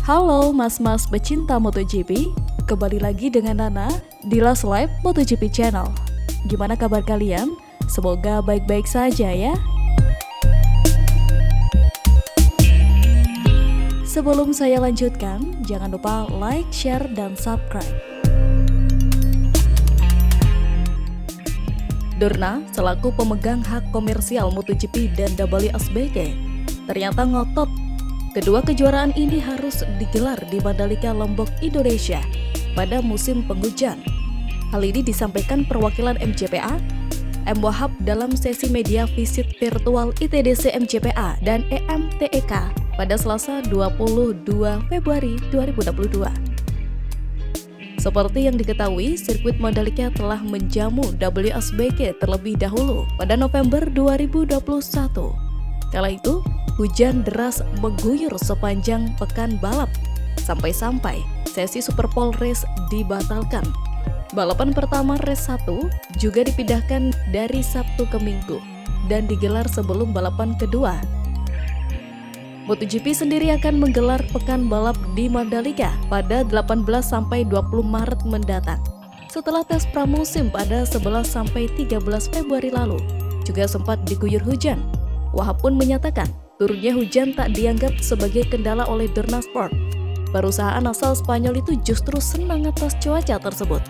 Halo mas-mas pecinta MotoGP, kembali lagi dengan Nana di Last Live MotoGP Channel. Gimana kabar kalian? Semoga baik-baik saja ya. Sebelum saya lanjutkan, jangan lupa like, share, dan subscribe. Dorna, selaku pemegang hak komersial MotoGP dan WSBK, ternyata ngotot kedua kejuaraan ini harus digelar di Mandalika, Lombok, Indonesia pada musim penghujan. Hal ini disampaikan perwakilan MJPA, M. Wahab dalam sesi media visit virtual ITDC MJPA dan EMTEK pada Selasa 22 Februari 2022. Seperti yang diketahui, sirkuit Mandalika telah menjamu WSBK terlebih dahulu pada November 2021. Kala itu, hujan deras mengguyur sepanjang pekan balap, sampai-sampai sesi Super Pole Race dibatalkan. Balapan pertama Race 1 juga dipindahkan dari Sabtu ke Minggu dan digelar sebelum balapan kedua. MotoGP sendiri akan menggelar pekan balap di Mandalika pada 18-20 Maret mendatang. Setelah tes pramusim pada 11-13 Februari lalu, juga sempat diguyur hujan. Wahab pun menyatakan, turunnya hujan tak dianggap sebagai kendala oleh Dorna Sport. Perusahaan asal Spanyol itu justru senang atas cuaca tersebut.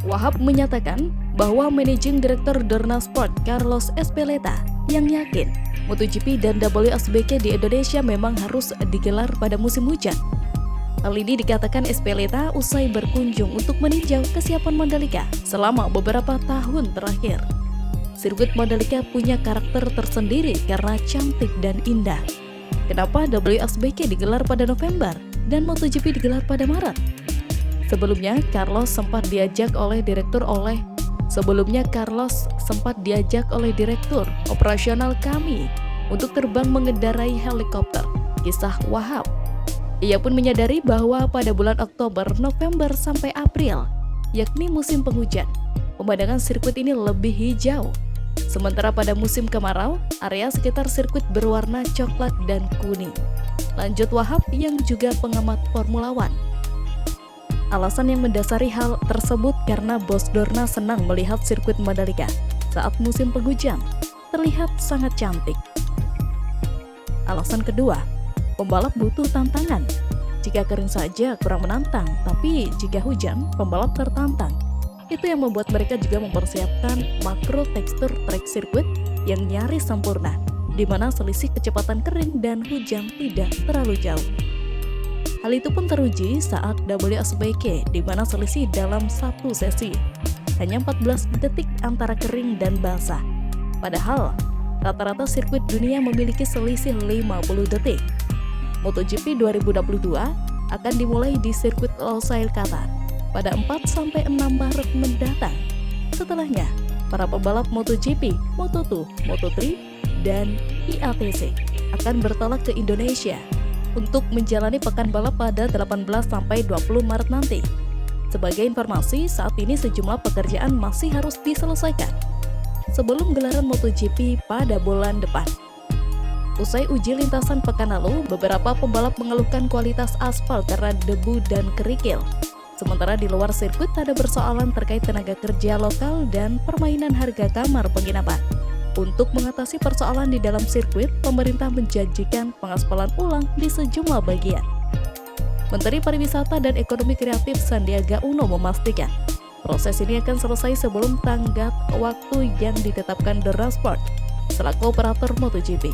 Wahab menyatakan bahwa Managing Director Dorna Sport Carlos Ezpeleta yang yakin MotoGP dan WSBK di Indonesia memang harus digelar pada musim hujan. Hal ini dikatakan Ezpeleta usai berkunjung untuk meninjau kesiapan Mandalika selama beberapa tahun terakhir. Sirkuit Mandalika punya karakter tersendiri karena cantik dan indah. Kenapa WSBK digelar pada November dan MotoGP digelar pada Maret? Sebelumnya, Carlos sempat diajak oleh direktur operasional kami untuk terbang mengendarai helikopter, kisah Wahab. Ia pun menyadari bahwa pada bulan Oktober, November sampai April, yakni musim penghujan, pemandangan sirkuit ini lebih hijau. Sementara pada musim kemarau, area sekitar sirkuit berwarna coklat dan kuning. Lanjut Wahab yang juga pengamat Formula One. Alasan yang mendasari hal tersebut karena bos Dorna senang melihat sirkuit Mandalika saat musim penghujan terlihat sangat cantik. Alasan kedua, pembalap butuh tantangan. Jika kering saja kurang menantang, tapi jika hujan, pembalap tertantang. Itu yang membuat mereka juga mempersiapkan makro tekstur trek sirkuit yang nyaris sempurna, di mana selisih kecepatan kering dan hujan tidak terlalu jauh. Hal itu pun teruji saat WSBK, di mana selisih dalam satu sesi hanya 14 detik antara kering dan basah. Padahal, rata-rata sirkuit dunia memiliki selisih 50 detik. MotoGP 2022 akan dimulai di sirkuit Losail, Qatar pada 4-6 Maret mendatang. Setelahnya, para pembalap MotoGP, Moto2, Moto3, dan IATC akan bertolak ke Indonesia untuk menjalani pekan balap pada 18-20 Maret nanti. Sebagai informasi, saat ini sejumlah pekerjaan masih harus diselesaikan sebelum gelaran MotoGP pada bulan depan. Usai uji lintasan pekan lalu, beberapa pembalap mengeluhkan kualitas aspal karena debu dan kerikil. Sementara di luar sirkuit ada persoalan terkait tenaga kerja lokal dan permainan harga kamar penginapan. Untuk mengatasi persoalan di dalam sirkuit, pemerintah menjanjikan pengaspalan ulang di sejumlah bagian. Menteri Pariwisata dan Ekonomi Kreatif Sandiaga Uno memastikan proses ini akan selesai sebelum tenggat waktu yang ditetapkan Dorna Sport selaku operator MotoGP.